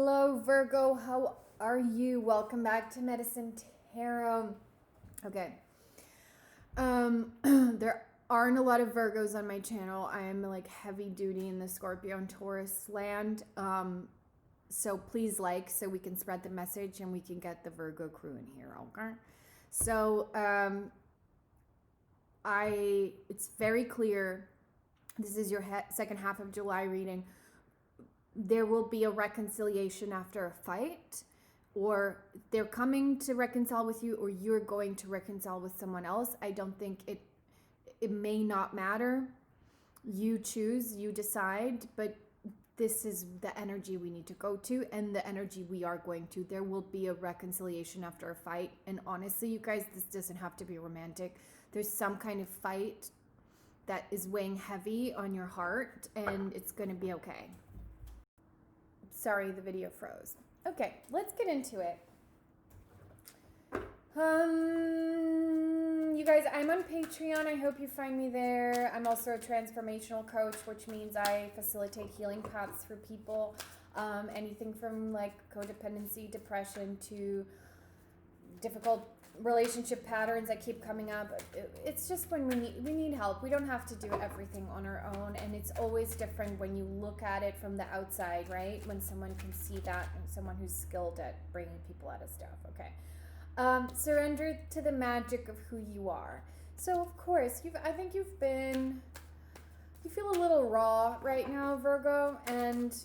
Hello, Virgo. How are you? Welcome back to Medicine Tarot. Okay. There aren't a lot of Virgos on my channel. I am like heavy duty in the Scorpio and Taurus land. So please so we can spread the message and we can get the Virgo crew in here, okay? So it's very clear. This is your second half of July reading. There will be a reconciliation after a fight, or they're coming to reconcile with you, or you're going to reconcile with someone else. I don't think it may not matter. You choose, you decide, but this is the energy we need to go to and the energy we are going to. There will be a reconciliation after a fight. And honestly, you guys, this doesn't have to be romantic. There's some kind of fight that is weighing heavy on your heart, and it's going to be okay. Sorry, the video froze. Okay, let's get into it. You guys, I'm on Patreon. I hope you find me there. I'm also a transformational coach, which means I facilitate healing paths for people. Anything from like codependency, depression, to difficult relationship patterns that keep coming up. It's just when we need help. We don't have to do everything on our own, and it's always different when you look at it from the outside, right? When someone can see that, and someone who's skilled at bringing people out of stuff. Okay. Surrender to the magic of who you are. So of course, I think you feel a little raw right now, Virgo, and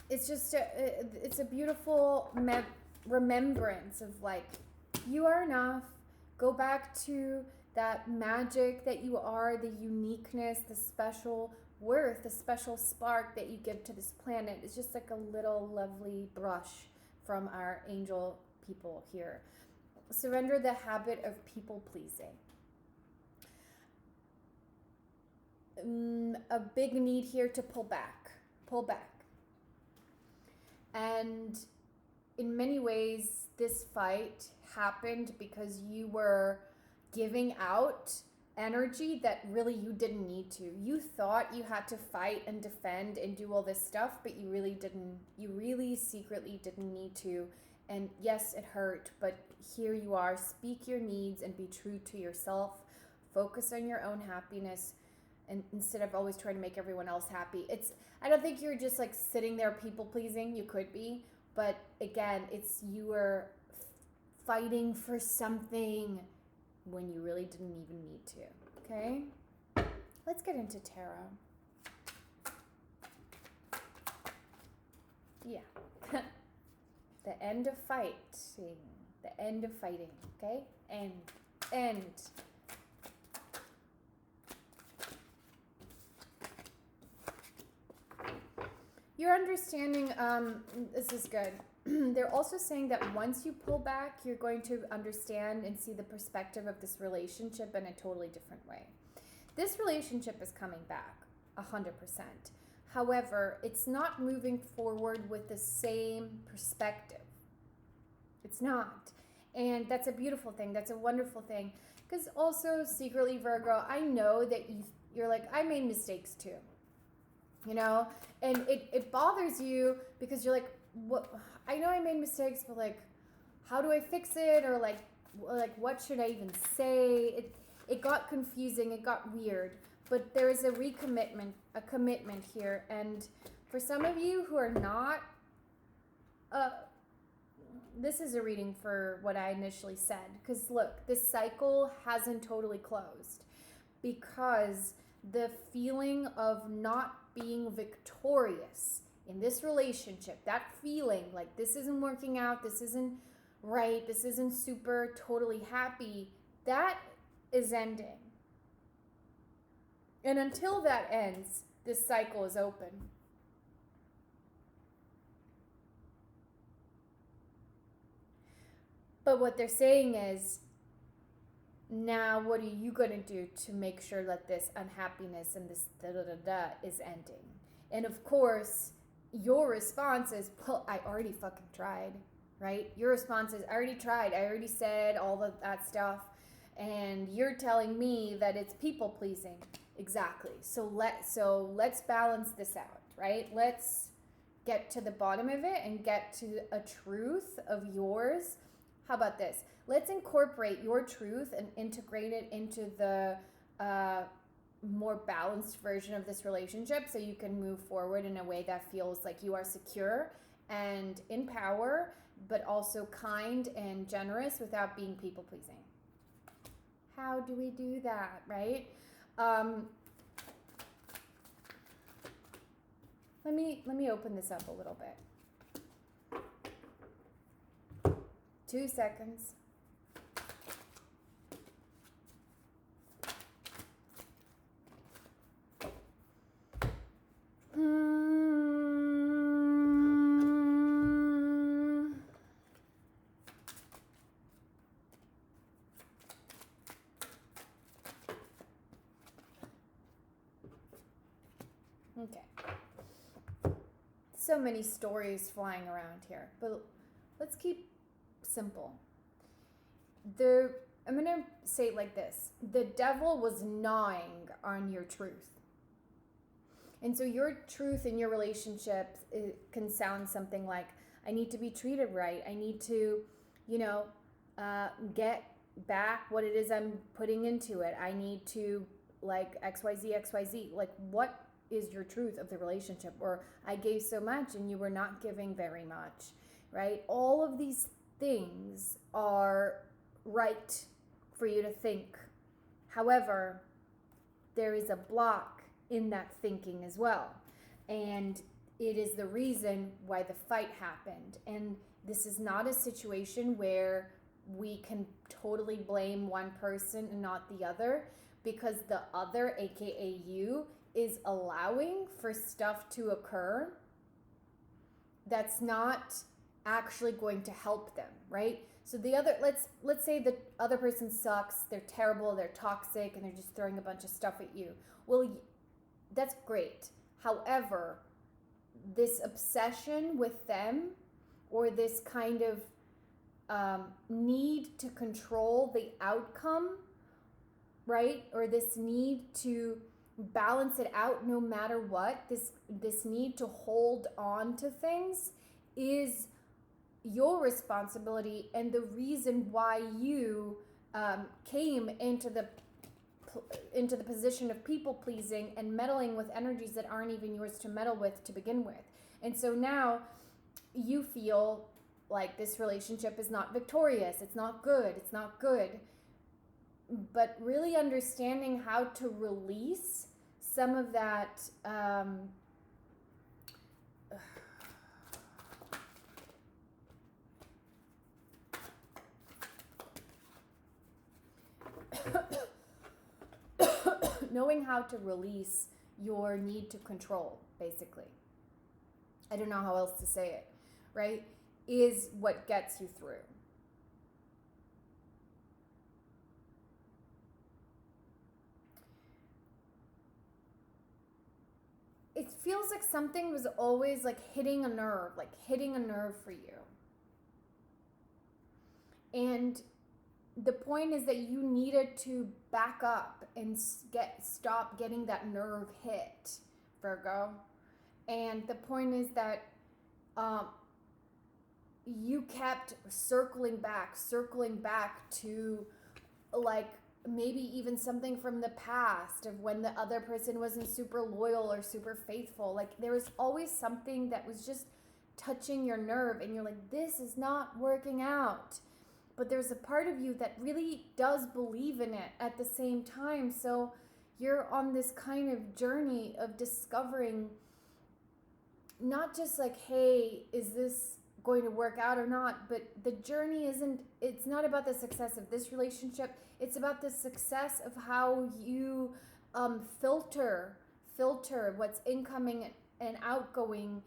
it's just it's a beautiful remembrance of like, you are enough. Go back to that magic that you are, the uniqueness, the special worth, the special spark that you give to this planet. It's just like a little lovely brush from our angel people here. Surrender the habit of people pleasing. A big need here to pull back. And in many ways, this fight happened because you were giving out energy that really you didn't need to. You thought you had to fight and defend and do all this stuff, but you really didn't. You really secretly didn't need to. And yes, it hurt, but here you are. Speak your needs and be true to yourself. Focus on your own happiness, and instead of always trying to make everyone else happy. I don't think you're just like sitting there people pleasing. You could be, but again, you were fighting for something when you really didn't even need to. Okay? Let's get into tarot. Yeah. The end of fighting. The end of fighting. Okay? End. You're understanding, this is good. They're also saying that once you pull back, you're going to understand and see the perspective of this relationship in a totally different way. This relationship is coming back 100%. However, it's not moving forward with the same perspective. It's not. And that's a beautiful thing. That's a wonderful thing. Because also, secretly, Virgo, I know that you're like, I made mistakes too. You know? And it bothers you because you're like, what? I know I made mistakes, but like, how do I fix it? Or like what should I even say? It got confusing. It got weird. But there is a commitment here. And for some of you who are not, this is a reading for what I initially said. Because look, this cycle hasn't totally closed. Because the feeling of not being victorious in this relationship, that feeling like this isn't working out, this isn't right, this isn't super totally happy, that is ending. And until that ends, this cycle is open. But what they're saying is, now what are you going to do to make sure that this unhappiness and this is ending? And of course, your response is, well, I already fucking tried, right? Your response is, I already tried. I already said all of that stuff. And you're telling me that it's people pleasing. Exactly. So let's balance this out, right? Let's get to the bottom of it and get to a truth of yours, how about this? Let's incorporate your truth and integrate it into the more balanced version of this relationship so you can move forward in a way that feels like you are secure and in power, but also kind and generous without being people pleasing. How do we do that, right? Let me open this up a little bit. 2 seconds. Okay. So many stories flying around here, but let's keep simple. I'm going to say it like this. The devil was gnawing on your truth. And so your truth in your relationships, it can sound something like, I need to be treated right. I need to, get back what it is I'm putting into it. I need to like XYZ. Like, what is your truth of the relationship? Or I gave so much and you were not giving very much, right? All of these things are right for you to think. However, there is a block in that thinking as well. And it is the reason why the fight happened. And this is not a situation where we can totally blame one person and not the other, because the other, aka you, is allowing for stuff to occur that's not actually going to help them, right? So the other, let's say the other person sucks, they're terrible, they're toxic, and they're just throwing a bunch of stuff at you. Well, that's great. However, this obsession with them, or this kind of need to control the outcome, right? Or this need to balance it out no matter what, this need to hold on to things is your responsibility, and the reason why you came into the position of people pleasing and meddling with energies that aren't even yours to meddle with to begin with. And so now you feel like this relationship is not victorious, it's not good. But really understanding how to release some of that knowing how to release your need to control, basically. I don't know how else to say it, right? Is what gets you through. It feels like something was always like hitting a nerve for you. And the point is that you needed to back up and stop getting that nerve hit, Virgo. And the point is that you kept circling back to like maybe even something from the past of when the other person wasn't super loyal or super faithful. Like there was always something that was just touching your nerve, and you're like, this is not working out. But there's a part of you that really does believe in it at the same time. So you're on this kind of journey of discovering not just like, hey, is this going to work out or not? But the journey it's not about the success of this relationship. It's about the success of how you filter what's incoming and outgoing.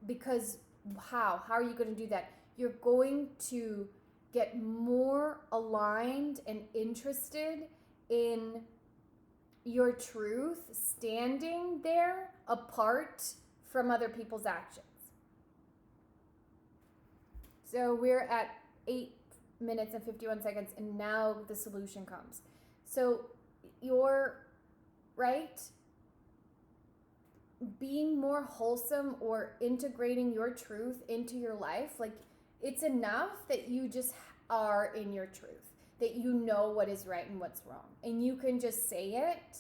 Because how are you going to do that? You're going to get more aligned and interested in your truth, standing there apart from other people's actions. So we're at 8 minutes and 51 seconds, and now the solution comes. So you're right. being more wholesome or integrating your truth into your life. Like, it's enough that you just are in your truth, that you know what is right and what's wrong, and you can just say it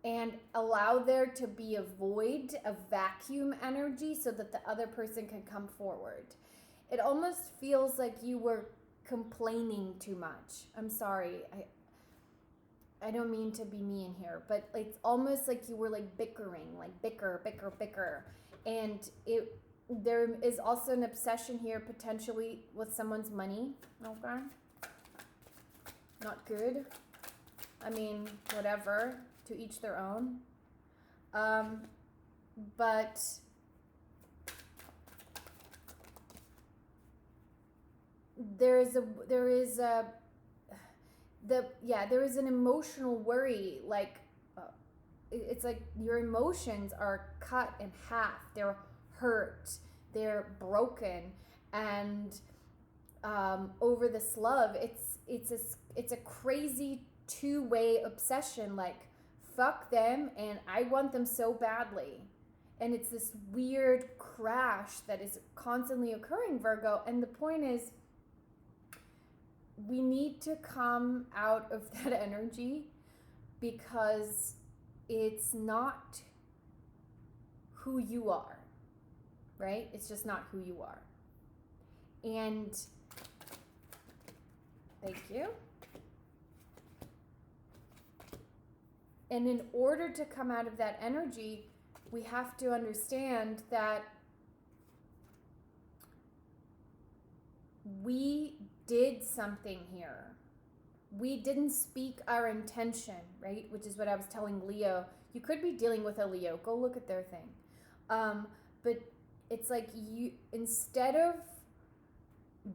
and allow there to be a void, a vacuum energy, so that the other person can come forward. It almost feels like you were complaining too much. I'm sorry, I don't mean to be mean here, but it's almost like you were like bickering, like bicker. And there is also an obsession here potentially with someone's money. Okay. Not good. I mean, whatever, to each their own. But there is an emotional worry, like it's like your emotions are cut in half. They're hurt, they're broken, and over this love, it's a crazy two-way obsession. Like, fuck them and I want them so badly. And it's this weird crash that is constantly occurring, Virgo. And the point is, we need to come out of that energy, because it's not who you are, right? It's just not who you are. And thank you. And in order to come out of that energy, we have to understand that we did something here. We didn't speak our intention, right? Which is what I was telling Leo. You could be dealing with a Leo. Go look at their thing. But it's like, you, instead of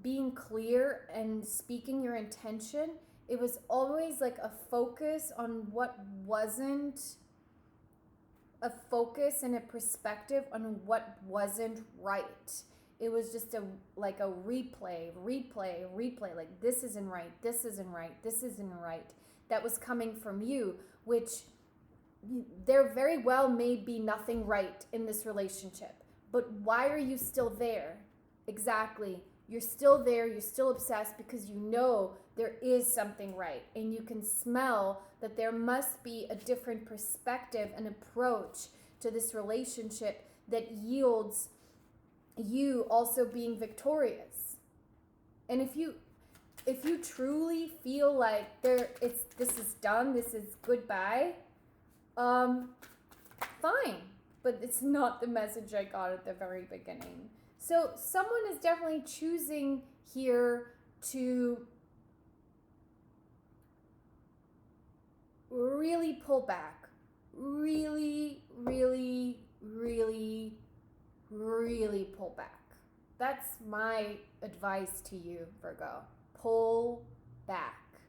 being clear and speaking your intention, it was always like a focus on what wasn't, a focus and a perspective on what wasn't right. It was just a replay, like this isn't right, this isn't right. That was coming from you, which there very well may be nothing right in this relationship. But why are you still there? Exactly. You're still there, you're still obsessed because you know there is something right. And you can smell that there must be a different perspective and approach to this relationship that yields you also being victorious. And if you truly feel like this is done, this is goodbye, fine. But it's not the message I got at the very beginning. So someone is definitely choosing here to really pull back. Really pull back. That's my advice to you, Virgo. Pull back.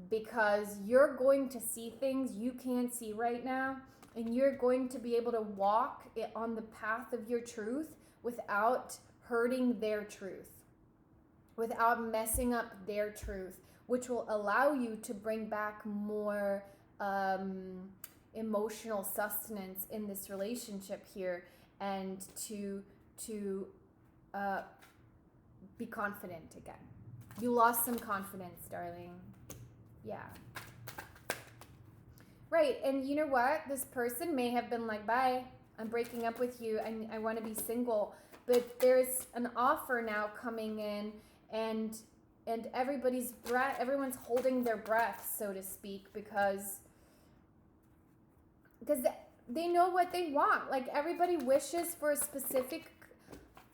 Because you're going to see things you can't see right now, and you're going to be able to walk on the path of your truth without hurting their truth, without messing up their truth, which will allow you to bring back more emotional sustenance in this relationship here, and to be confident again. You lost some confidence, darling. Yeah. Right, and you know what? This person may have been like, bye, I'm breaking up with you, and I want to be single. But there's an offer now coming in, and everyone's holding their breath, so to speak, because they know what they want. Like, everybody wishes for a specific,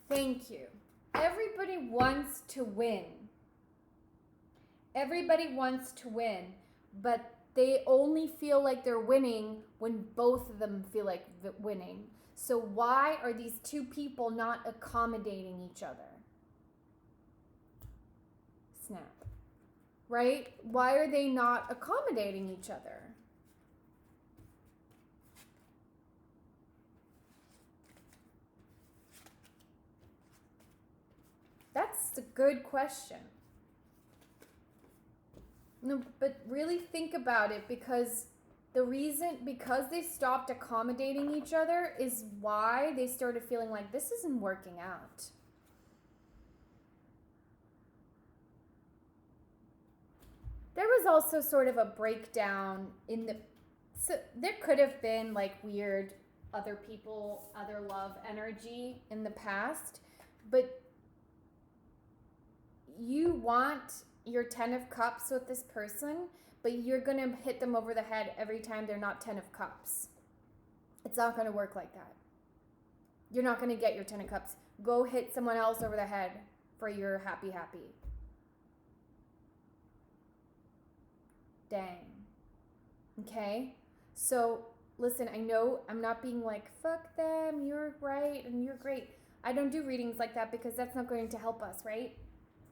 thank you. Everybody wants to win. Everybody wants to win, but they only feel like they're winning when both of them feel like winning. So why are these two people not accommodating each other? Snap. Right? Why are they not accommodating each other? That's a good question. No, but really think about it, because The reason, because they stopped accommodating each other, is why they started feeling like this isn't working out. There was also sort of a breakdown in the, so there could have been like weird other people, other love energy in the past, but you want your 10 of cups with this person, but you're going to hit them over the head every time they're not 10 of cups. It's not going to work like that. You're not going to get your 10 of cups. Go hit someone else over the head for your happy. Dang. Okay? So, listen, I know I'm not being like, fuck them, you're right, and you're great. I don't do readings like that because that's not going to help us, right?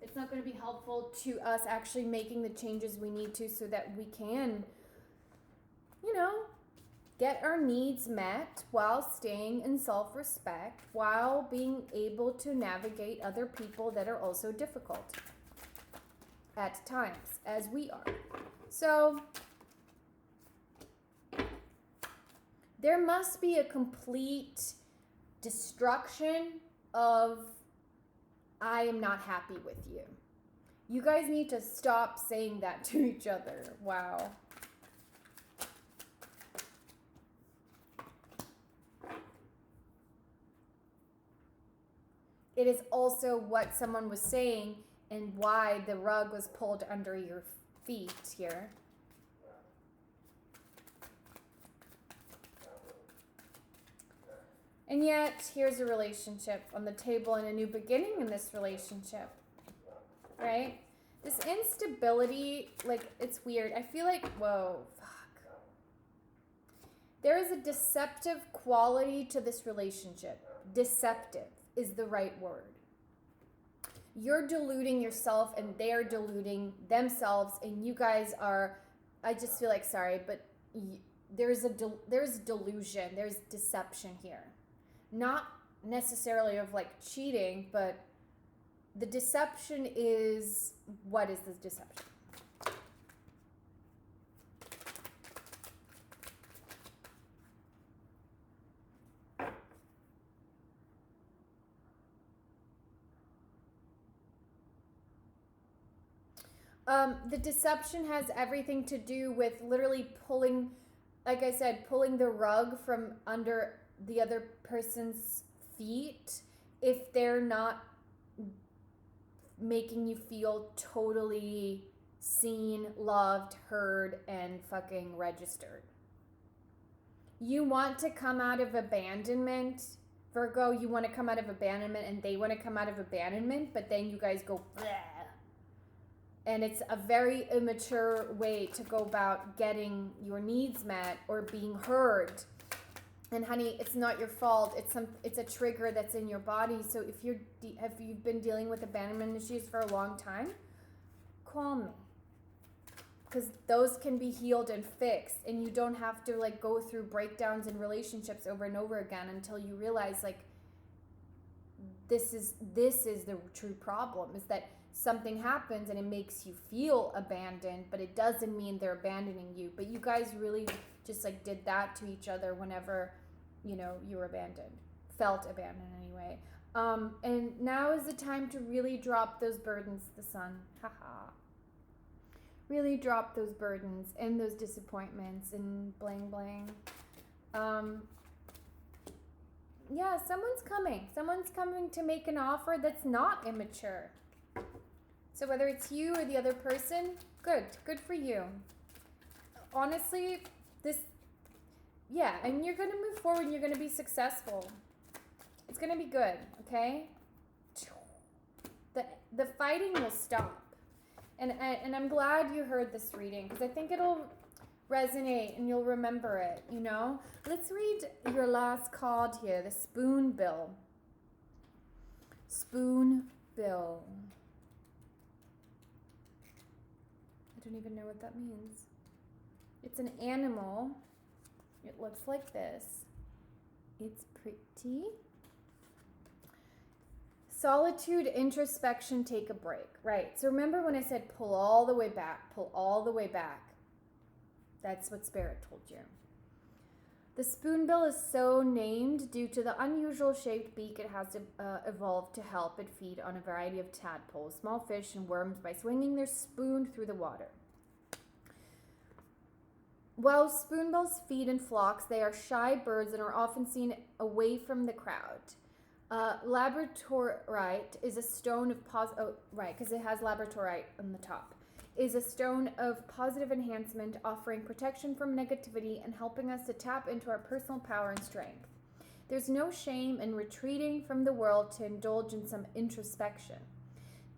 It's not going to be helpful to us actually making the changes we need to so that we can, get our needs met while staying in self-respect, while being able to navigate other people that are also difficult at times, as we are. So, there must be a complete destruction of I am not happy with you. You guys need to stop saying that to each other. Wow. It is also what someone was saying and why the rug was pulled under your feet here. And yet, here's a relationship on the table and a new beginning in this relationship, right? This instability, like, it's weird. I feel like, whoa, fuck. There is a deceptive quality to this relationship. Deceptive is the right word. You're deluding yourself and they're deluding themselves, and you guys are, I just feel like, sorry, but there's delusion, there's deception here. Not necessarily of like cheating, but the deception is, what is this deception? The deception has everything to do with literally pulling, like I said, pulling the rug from under the other person's feet if they're not making you feel totally seen, loved, heard, and fucking registered. You want to come out of abandonment, Virgo, you want to come out of abandonment and they want to come out of abandonment, but then you guys go bleh. And it's a very immature way to go about getting your needs met or being heard. And honey, it's not your fault. It's a trigger that's in your body. So if you've been dealing with abandonment issues for a long time, call me. Because those can be healed and fixed, and you don't have to like go through breakdowns in relationships over and over again until you realize like this is the true problem, is that something happens and it makes you feel abandoned, but it doesn't mean they're abandoning you. But you guys really just like did that to each other whenever, you were abandoned, felt abandoned anyway. And now is the time to really drop those burdens, the sun. Haha. Really drop those burdens and those disappointments and bling bling. Yeah, someone's coming. Someone's coming to make an offer that's not immature. So whether it's you or the other person, good for you. Honestly, and you're going to move forward and you're going to be successful. It's going to be good, okay? The fighting will stop. And I'm glad you heard this reading because I think it'll resonate and you'll remember it, Let's read your last card here, the Spoonbill. Spoonbill. I don't even know what that means. It's an animal. It looks like this. It's pretty. Solitude, introspection, take a break. Right. So remember when I said pull all the way back, pull all the way back. That's what Spirit told you. The spoonbill is so named due to the unusual shaped beak it has evolved to help it feed on a variety of tadpoles, small fish, and worms by swinging their spoon through the water. While spoonbills feed in flocks, they are shy birds and are often seen away from the crowd. Labradorite is a stone of because it has labradorite on the top. Is a stone of positive enhancement, offering protection from negativity and helping us to tap into our personal power and strength. There's no shame in retreating from the world to indulge in some introspection.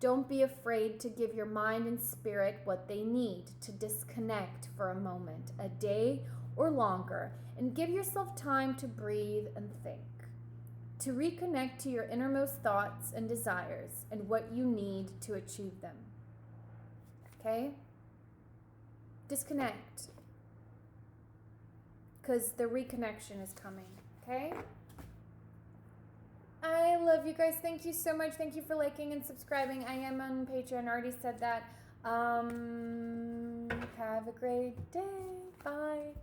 Don't be afraid to give your mind and spirit what they need to disconnect for a moment, a day or longer, and give yourself time to breathe and think, to reconnect to your innermost thoughts and desires and what you need to achieve them. Okay? Disconnect. Because the reconnection is coming. Okay? I love you guys. Thank you so much. Thank you for liking and subscribing. I am on Patreon. I already said that. Have a great day. Bye.